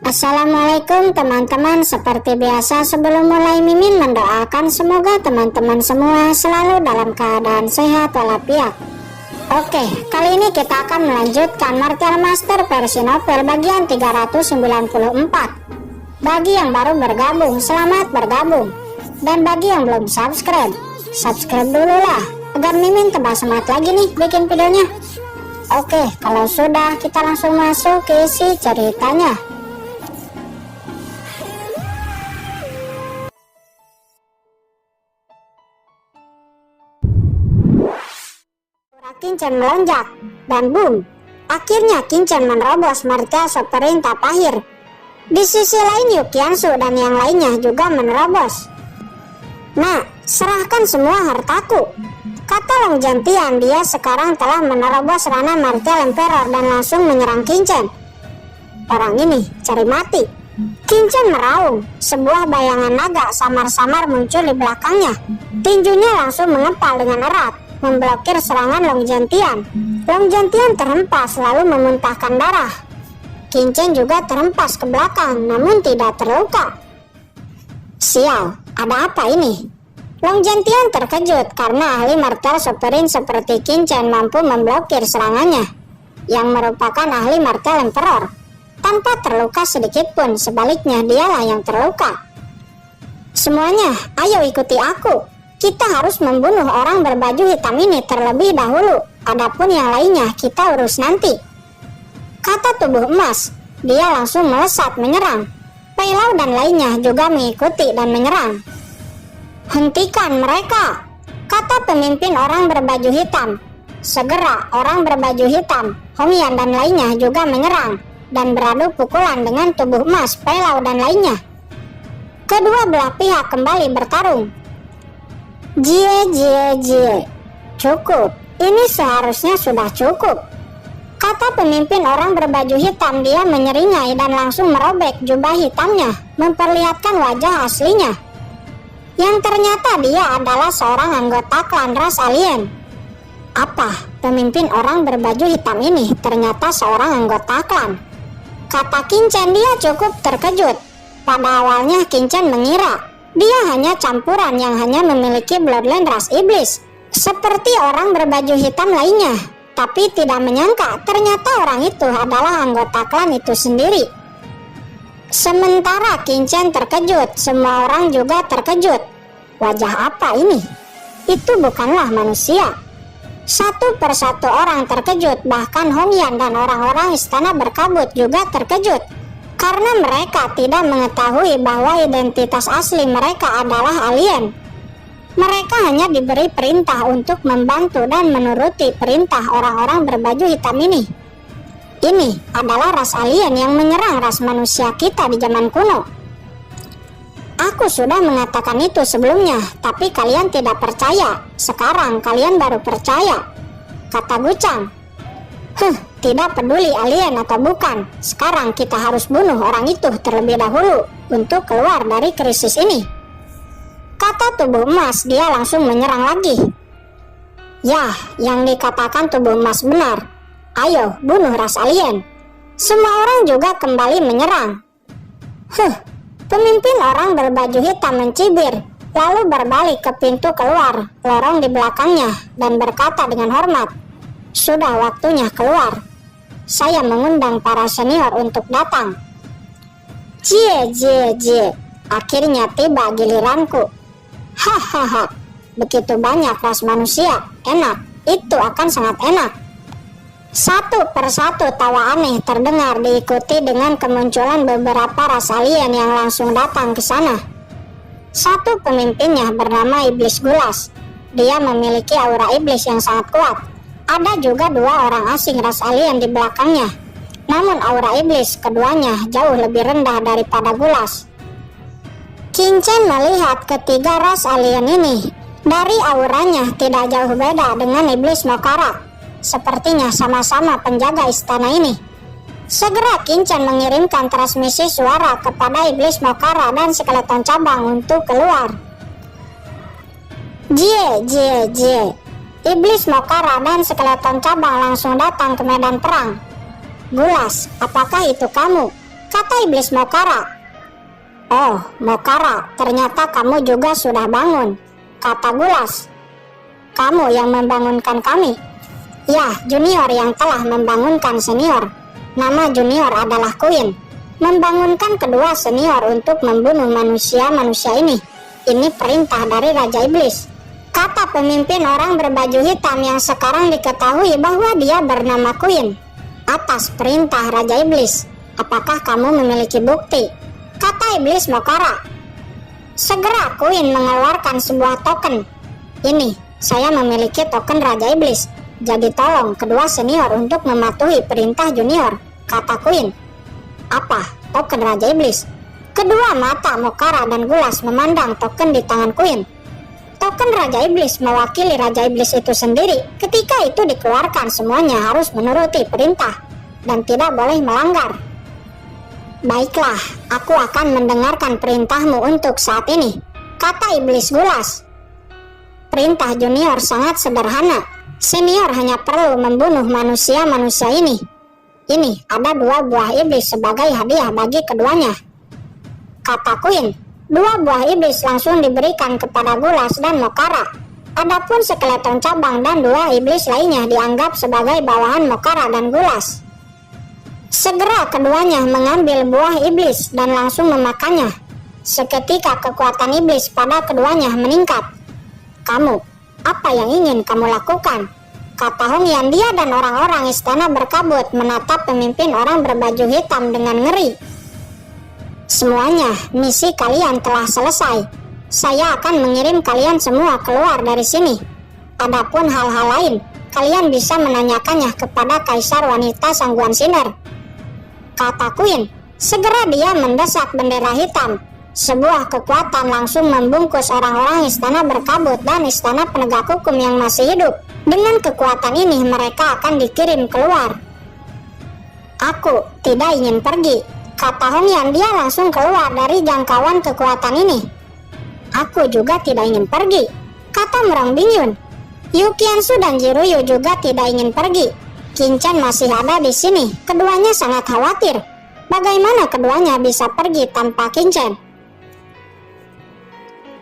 Assalamualaikum teman-teman. Seperti biasa sebelum mulai Mimin mendoakan semoga teman-teman semua selalu dalam keadaan sehat walafiat. Oke, kali ini kita akan melanjutkan Martial Master versi novel bagian 394. Bagi yang baru bergabung, selamat bergabung. Dan bagi yang belum subscribe dulu lah, agar Mimin tambah semangat lagi nih bikin videonya. Oke, kalau sudah kita langsung masuk ke isi ceritanya. Kincen melonjak dan boom, akhirnya Kincen menerobos martial seperintah Pahir. Di sisi lain Yukiansu dan yang lainnya juga menerobos. Nah, serahkan semua hartaku, kata Long Gentian. Dia sekarang telah menerobos ranah martial emperor dan langsung menyerang Kincen. Orang ini cari mati. Kincen meraung, sebuah bayangan naga samar-samar muncul di belakangnya. Tinjunya langsung mengepal dengan erat, memblokir serangan Long Gentian. Long Gentian terhempas lalu memuntahkan darah. Kincen juga terhempas ke belakang namun tidak terluka. Sial, ada apa ini? Long Gentian terkejut karena ahli martial superin seperti Kincen mampu memblokir serangannya, yang merupakan ahli martial emperor, tanpa terluka sedikit pun. Sebaliknya dialah yang terluka. Semuanya, ayo ikuti aku. Kita harus membunuh orang berbaju hitam ini terlebih dahulu. Adapun yang lainnya kita urus nanti, kata tubuh emas. Dia langsung melesat menyerang. Pei Lao dan lainnya juga mengikuti dan menyerang. Hentikan mereka, kata pemimpin orang berbaju hitam. Segera orang berbaju hitam, Hong Yan dan lainnya juga menyerang dan beradu pukulan dengan tubuh emas, Pei Lao dan lainnya. Kedua belah pihak kembali bertarung. Jie, cukup, ini seharusnya sudah cukup, kata pemimpin orang berbaju hitam. Dia menyeringai dan langsung merobek jubah hitamnya, memperlihatkan wajah aslinya, yang ternyata dia adalah seorang anggota klan ras alien. Apa, pemimpin orang berbaju hitam ini ternyata seorang anggota klan, kata Kincen. Dia cukup terkejut. Pada awalnya Kincen mengira dia hanya campuran yang hanya memiliki bloodline ras iblis, seperti orang berbaju hitam lainnya. Tapi tidak menyangka ternyata orang itu adalah anggota klan itu sendiri. Sementara Kincen terkejut, semua orang juga terkejut. Wajah apa ini? Itu bukanlah manusia. Satu persatu orang terkejut, bahkan Hong Yan dan orang-orang istana berkabut juga terkejut, karena mereka tidak mengetahui bahwa identitas asli mereka adalah alien. Mereka hanya diberi perintah untuk membantu dan menuruti perintah orang-orang berbaju hitam ini. Ini adalah ras alien yang menyerang ras manusia kita di zaman kuno. Aku sudah mengatakan itu sebelumnya, tapi kalian tidak percaya. Sekarang kalian baru percaya, kata Gucang. Tidak peduli alien atau bukan, sekarang kita harus bunuh orang itu terlebih dahulu untuk keluar dari krisis ini, kata tubuh emas. Dia langsung menyerang lagi. Ya, yang dikatakan tubuh emas benar. Ayo bunuh ras alien. Semua orang juga kembali menyerang. Pemimpin orang berbaju hitam mencibir, lalu berbalik ke pintu keluar lorong di belakangnya dan berkata dengan hormat, sudah waktunya keluar. Saya mengundang para senior untuk datang. Jie, akhirnya tiba giliranku. Hahaha, begitu banyak ras manusia, enak, itu akan sangat enak. Satu persatu tawa aneh terdengar, diikuti dengan kemunculan beberapa ras alien yang langsung datang ke sana. Satu pemimpinnya bernama Iblis Gulas. Dia memiliki aura iblis yang sangat kuat. Ada juga dua orang asing ras alien di belakangnya. Namun aura iblis keduanya jauh lebih rendah daripada Gulas. Kincen melihat ketiga ras alien ini. Dari auranya tidak jauh beda dengan Iblis Mokara. Sepertinya sama-sama penjaga istana ini. Segera Kincen mengirimkan transmisi suara kepada Iblis Mokara dan skeleton cabang untuk keluar. Jie. Iblis Mokara dan skeleton cabang langsung datang ke medan perang. Gulas, apakah itu kamu? kata iblis Mokara. Oh, Mokara, ternyata kamu juga sudah bangun, kata Gulas. Kamu yang membangunkan kami? Ya, junior yang telah membangunkan senior. Nama junior adalah Queen. Membangunkan kedua senior untuk membunuh manusia-manusia ini. Ini perintah dari Raja Iblis, kata pemimpin orang berbaju hitam yang sekarang diketahui bahwa dia bernama Queen. Atas perintah Raja Iblis, apakah kamu memiliki bukti? Kata iblis Mokara. Segera Queen mengeluarkan sebuah token. Ini, saya memiliki token Raja Iblis. Jadi tolong kedua senior untuk mematuhi perintah junior, kata Queen. Apa? Token Raja Iblis? Kedua mata Mokara dan Gulas memandang token di tangan Queen. Token Raja Iblis mewakili Raja Iblis itu sendiri. Ketika itu dikeluarkan, semuanya harus menuruti perintah dan tidak boleh melanggar. Baiklah, aku akan mendengarkan perintahmu untuk saat ini, kata iblis Gulas. Perintah junior sangat sederhana. Senior hanya perlu membunuh manusia-manusia ini. Ini ada 2 buah iblis sebagai hadiah bagi keduanya, kata Queen. 2 buah iblis langsung diberikan kepada Gulas dan Mokara. Adapun skeleton cabang dan 2 iblis lainnya dianggap sebagai bawahan Mokara dan Gulas. Segera keduanya mengambil buah iblis dan langsung memakannya. Seketika kekuatan iblis pada keduanya meningkat. Kamu, apa yang ingin kamu lakukan? Kata Hongyan. Dia dan orang-orang istana berkabut menatap pemimpin orang berbaju hitam dengan ngeri. Semuanya, misi kalian telah selesai. Saya akan mengirim kalian semua keluar dari sini. Adapun hal-hal lain, kalian bisa menanyakannya kepada Kaisar Wanita Sangguan Sinar, kata Queen. Segera dia mendesak bendera hitam. Sebuah kekuatan langsung membungkus orang-orang istana berkabut dan istana penegak hukum yang masih hidup. Dengan kekuatan ini mereka akan dikirim keluar. Aku tidak ingin pergi, kata Hongyan. Dia langsung keluar dari jangkauan kekuatan ini. Aku juga tidak ingin pergi, kata Merong Bingyun. Yu Qiansu dan Jiruyu juga tidak ingin pergi. Qin Chen masih ada di sini. Keduanya sangat khawatir. Bagaimana keduanya bisa pergi tanpa Qin Chen?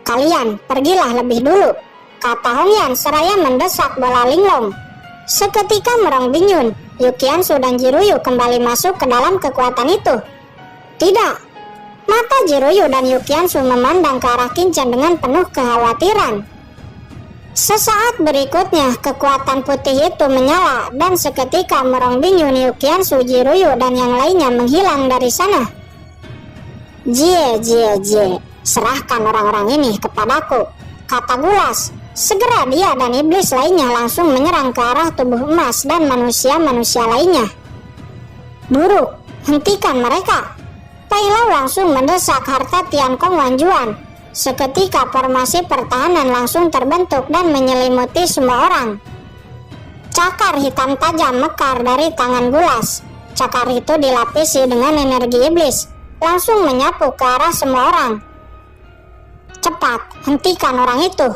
Kalian pergilah lebih dulu, kata Hongyan seraya mendesak bola linglong. Seketika Merong Bingyun, Yu Qiansu dan Jiruyu kembali masuk ke dalam kekuatan itu. Tidak. Mata Jiruyu dan Yu Qiansu memandang ke arah Qin Chen dengan penuh kekhawatiran. Sesaat berikutnya kekuatan putih itu menyala dan seketika Merong Bingyun, Yu Qiansu, Jiruyu dan yang lainnya menghilang dari sana. Jie, serahkan orang-orang ini kepadaku, kata Gulas. Segera dia dan iblis lainnya langsung menyerang ke arah tubuh emas dan manusia-manusia lainnya. Buruk, hentikan mereka. Pai Lau langsung mendesak harta Tiankong Wanjuan. Seketika formasi pertahanan langsung terbentuk dan menyelimuti semua orang. Cakar hitam tajam mekar dari tangan Gulas. Cakar itu dilapisi dengan energi iblis, langsung menyapu ke arah semua orang. Cepat, hentikan orang itu.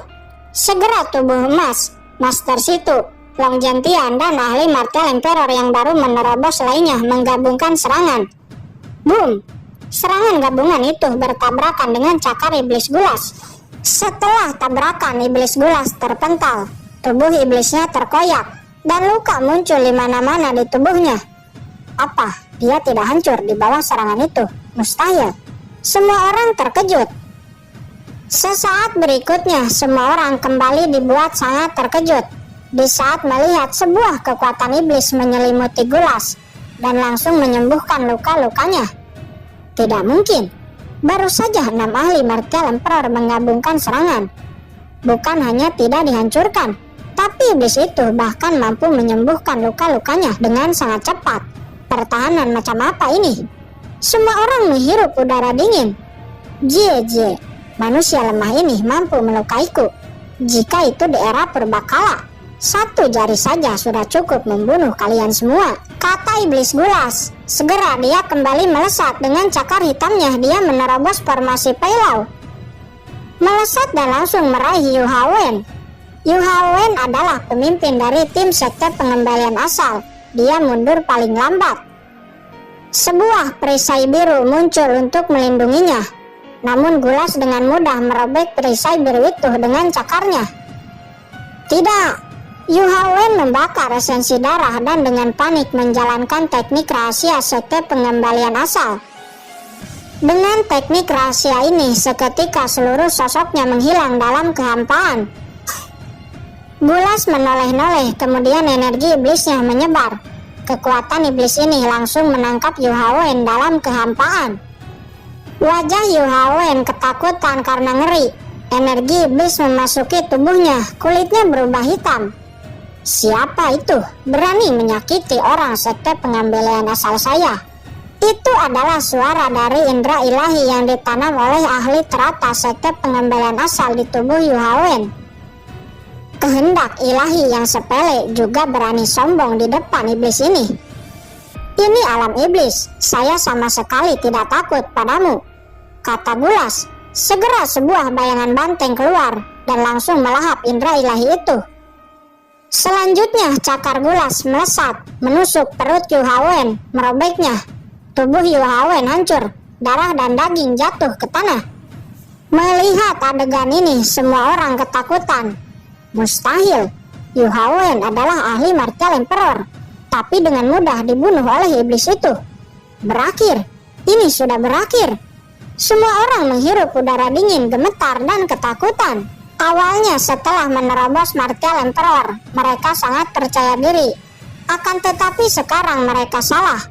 Segera tubuh emas, Master Situ, Long Gentian dan ahli martel Emperor yang baru menerobos lainnya menggabungkan serangan. Boom! Serangan gabungan itu bertabrakan dengan cakar iblis Gulas. Setelah tabrakan, iblis Gulas terpental. Tubuh iblisnya terkoyak dan luka muncul di mana-mana di tubuhnya. Apa? Dia tidak hancur di bawah serangan itu? Mustahil. Semua orang terkejut. Sesaat berikutnya, semua orang kembali dibuat sangat terkejut di saat melihat sebuah kekuatan iblis menyelimuti Gulas dan langsung menyembuhkan luka-lukanya. Tidak mungkin. Baru saja 6 ahli martial emperor menggabungkan serangan. Bukan hanya tidak dihancurkan, tapi iblis itu bahkan mampu menyembuhkan luka-lukanya dengan sangat cepat. Pertahanan macam apa ini? Semua orang menghirup udara dingin. Jie, manusia lemah ini mampu melukaiku. Jika itu di era purbakala, 1 jari saja sudah cukup membunuh kalian semua, kata iblis Gulas. Segera dia kembali melesat dengan cakar hitamnya. Dia menerobos formasi Pai Lau, melesat dan langsung meraih Yu Haowen. Yu Haowen adalah pemimpin dari tim sekte pengembalian asal. Dia mundur paling lambat. Sebuah perisai biru muncul untuk melindunginya. Namun Gulas dengan mudah merobek perisai biru itu dengan cakarnya. Tidak, Yu Haowen membakar esensi darah dan dengan panik menjalankan teknik rahasia sekte pengembalian asal. Dengan teknik rahasia ini, seketika seluruh sosoknya menghilang dalam kehampaan. Gulas menoleh-noleh, kemudian energi iblisnya menyebar. Kekuatan iblis ini langsung menangkap Yu Haowen dalam kehampaan. Wajah Yu Haowen ketakutan karena ngeri. Energi iblis memasuki tubuhnya, kulitnya berubah hitam. Siapa itu berani menyakiti orang sekte pengembalian asal saya? Itu adalah suara dari indera ilahi yang ditanam oleh ahli teratas sekte pengembalian asal di tubuh Yu Haowen. Kehendak ilahi yang sepele juga berani sombong di depan iblis ini. Ini alam iblis, saya sama sekali tidak takut padamu, kata Gulas. Segera sebuah bayangan banteng keluar dan langsung melahap indera ilahi itu. Selanjutnya cakar Gulas melesat, menusuk perut Yu Haowen, merobeknya. Tubuh Yu Haowen hancur, darah dan daging jatuh ke tanah. Melihat adegan ini, semua orang ketakutan. Mustahil, Yu Haowen adalah ahli martial emperor, tapi dengan mudah dibunuh oleh iblis itu. Berakhir, ini sudah berakhir. Semua orang menghirup udara dingin, gemetar, dan ketakutan. Awalnya setelah menerobos martial emperor, mereka sangat percaya diri. Akan tetapi sekarang mereka salah.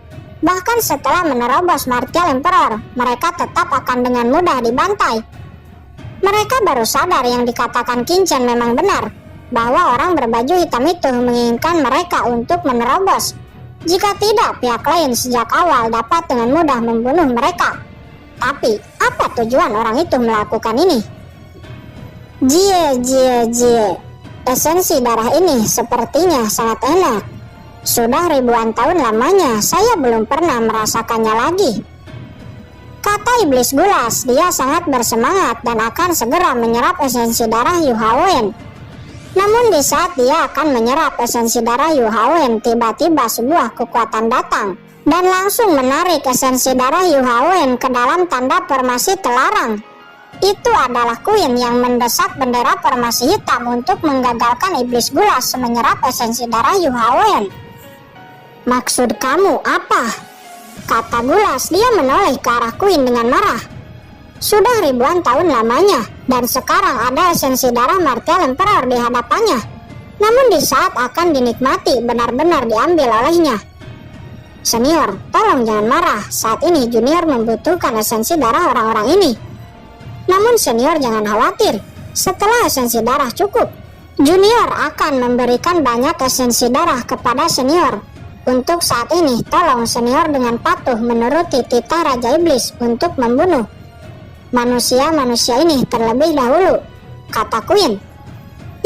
Bahkan setelah menerobos martial emperor, mereka tetap akan dengan mudah dibantai. Mereka baru sadar yang dikatakan Qin Chen memang benar, bahwa orang berbaju hitam itu menginginkan mereka untuk menerobos. Jika tidak, pihak lain sejak awal dapat dengan mudah membunuh mereka. Tapi, apa tujuan orang itu melakukan ini? Jie. Esensi darah ini sepertinya sangat enak. Sudah ribuan tahun lamanya, saya belum pernah merasakannya lagi, kata iblis Gulas. Dia sangat bersemangat dan akan segera menyerap esensi darah Yu Haowen. Namun di saat dia akan menyerap esensi darah Yu Haowen, tiba-tiba sebuah kekuatan datang dan langsung menarik esensi darah Yu Haowen ke dalam tanda formasi terlarang. Itu adalah Queen yang mendesak bendera formasi hitam untuk menggagalkan iblis Gulas menyerap esensi darah Yu Haowen. Maksud kamu apa? Kata Gulas. Dia menoleh ke arah Queen dengan marah. Sudah ribuan tahun lamanya, dan sekarang ada esensi darah martial emperor di hadapannya. Namun di saat akan dinikmati, benar-benar diambil olehnya. Senior, tolong jangan marah. Saat ini junior membutuhkan esensi darah orang-orang ini. Namun senior jangan khawatir. Setelah esensi darah cukup, junior akan memberikan banyak esensi darah kepada senior. Untuk saat ini, tolong senior dengan patuh menuruti titah Raja Iblis untuk membunuh manusia-manusia ini terlebih dahulu, kata Queen.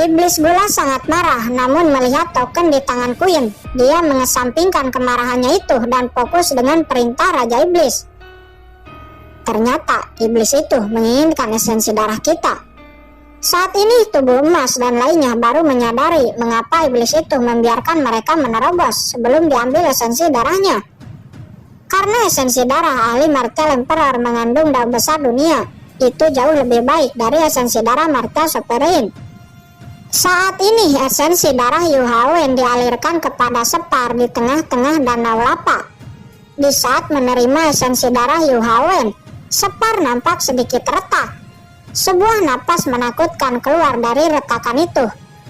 Iblis Gulas sangat marah, namun melihat token di tangan Queen, dia mengesampingkan kemarahannya itu dan fokus dengan perintah Raja Iblis. Ternyata iblis itu menginginkan esensi darah kita. Saat ini tubuh emas dan lainnya baru menyadari mengapa iblis itu membiarkan mereka menerobos sebelum diambil esensi darahnya. Karena esensi darah ahli martial emperor mengandung dao besar dunia, itu jauh lebih baik dari esensi darah martial sovereign. Saat ini esensi darah Yu Haowen dialirkan kepada Separ di tengah-tengah danau Lapa. Di saat menerima esensi darah Yu Haowen, Separ nampak sedikit retak. Sebuah napas menakutkan keluar dari retakan itu.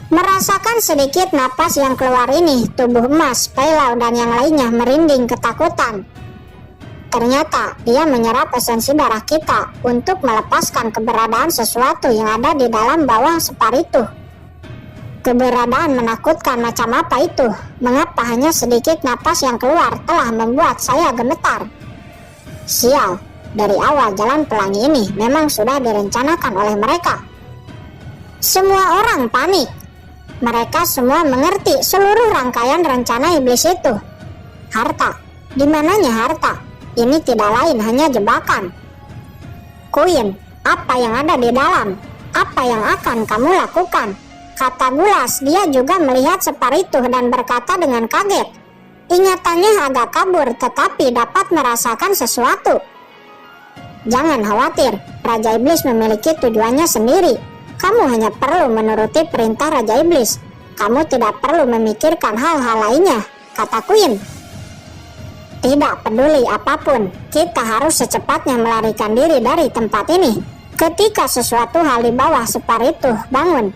Merasakan sedikit napas yang keluar ini, tubuh emas, Peilau dan yang lainnya merinding ketakutan. Ternyata dia menyerap esensi darah kita untuk melepaskan keberadaan sesuatu yang ada di dalam bawah Separ itu. Keberadaan menakutkan macam apa itu? Mengapa hanya sedikit napas yang keluar telah membuat saya gemetar? Sial. Dari awal jalan pelangi ini memang sudah direncanakan oleh mereka. Semua orang panik. Mereka semua mengerti seluruh rangkaian rencana iblis itu. Harta, di mananya harta? Ini tidak lain hanya jebakan. Queen, apa yang ada di dalam? Apa yang akan kamu lakukan? Kata Gulas. Dia juga melihat Separ itu dan berkata dengan kaget. Ingatannya agak kabur tetapi dapat merasakan sesuatu. Jangan khawatir, Raja Iblis memiliki tujuannya sendiri. Kamu hanya perlu menuruti perintah Raja Iblis. Kamu tidak perlu memikirkan hal-hal lainnya, kata Queen. Tidak peduli apapun, kita harus secepatnya melarikan diri dari tempat ini. Ketika sesuatu hal di bawah Separitu bangun,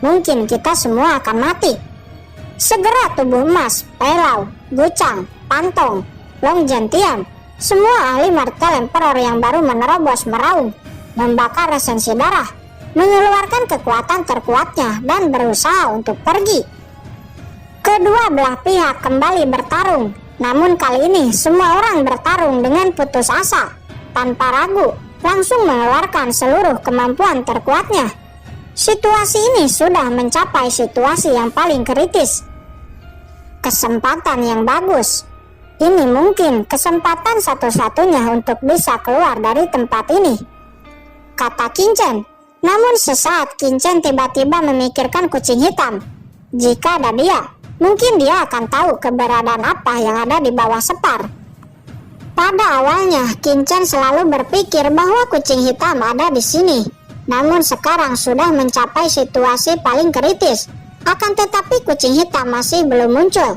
mungkin kita semua akan mati. Segera tubuh emas, Pelau, Gucang, Pantong, Long Gentian, semua ahli Martel Emperor yang baru menerobos meraung, membakar esensi darah, mengeluarkan kekuatan terkuatnya dan berusaha untuk pergi. Kedua belah pihak kembali bertarung, namun kali ini semua orang bertarung dengan putus asa, tanpa ragu, langsung mengeluarkan seluruh kemampuan terkuatnya. Situasi ini sudah mencapai situasi yang paling kritis. Kesempatan yang bagus. Ini mungkin kesempatan satu-satunya untuk bisa keluar dari tempat ini, kata Qin-Chen. Namun sesaat Qin-Chen tiba-tiba memikirkan kucing hitam. Jika ada dia, mungkin dia akan tahu keberadaan apa yang ada di bawah Separ. Pada awalnya, Qin-Chen selalu berpikir bahwa kucing hitam ada di sini. Namun sekarang sudah mencapai situasi paling kritis. Akan tetapi kucing hitam masih belum muncul.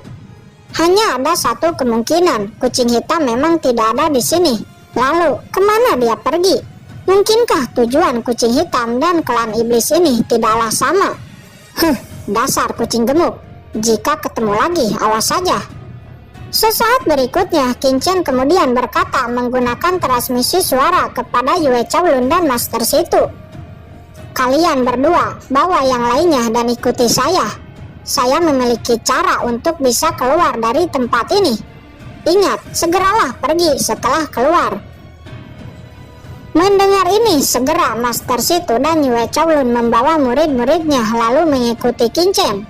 Hanya ada satu kemungkinan, kucing hitam memang tidak ada di sini. Lalu, kemana dia pergi? Mungkinkah tujuan kucing hitam dan klan iblis ini tidaklah sama? Dasar kucing gemuk. Jika ketemu lagi, awas saja. Sesaat berikutnya, Qin-Chen kemudian berkata menggunakan transmisi suara kepada Yue Chaolun dan Master Situ. Kalian berdua, bawa yang lainnya dan ikuti saya. Saya memiliki cara untuk bisa keluar dari tempat ini. Ingat, segeralah pergi setelah keluar. Mendengar ini, segera Master Situ dan Yue Chaolun membawa murid-muridnya lalu mengikuti Qin-Chen.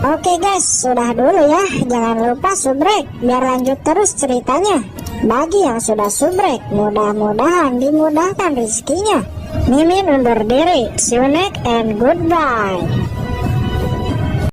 Oke guys, sudah dulu ya. Jangan lupa subrek biar lanjut terus ceritanya. Bagi yang sudah subrek, mudah-mudahan dimudahkan rezekinya. Mimin undur diri. See you next and goodbye.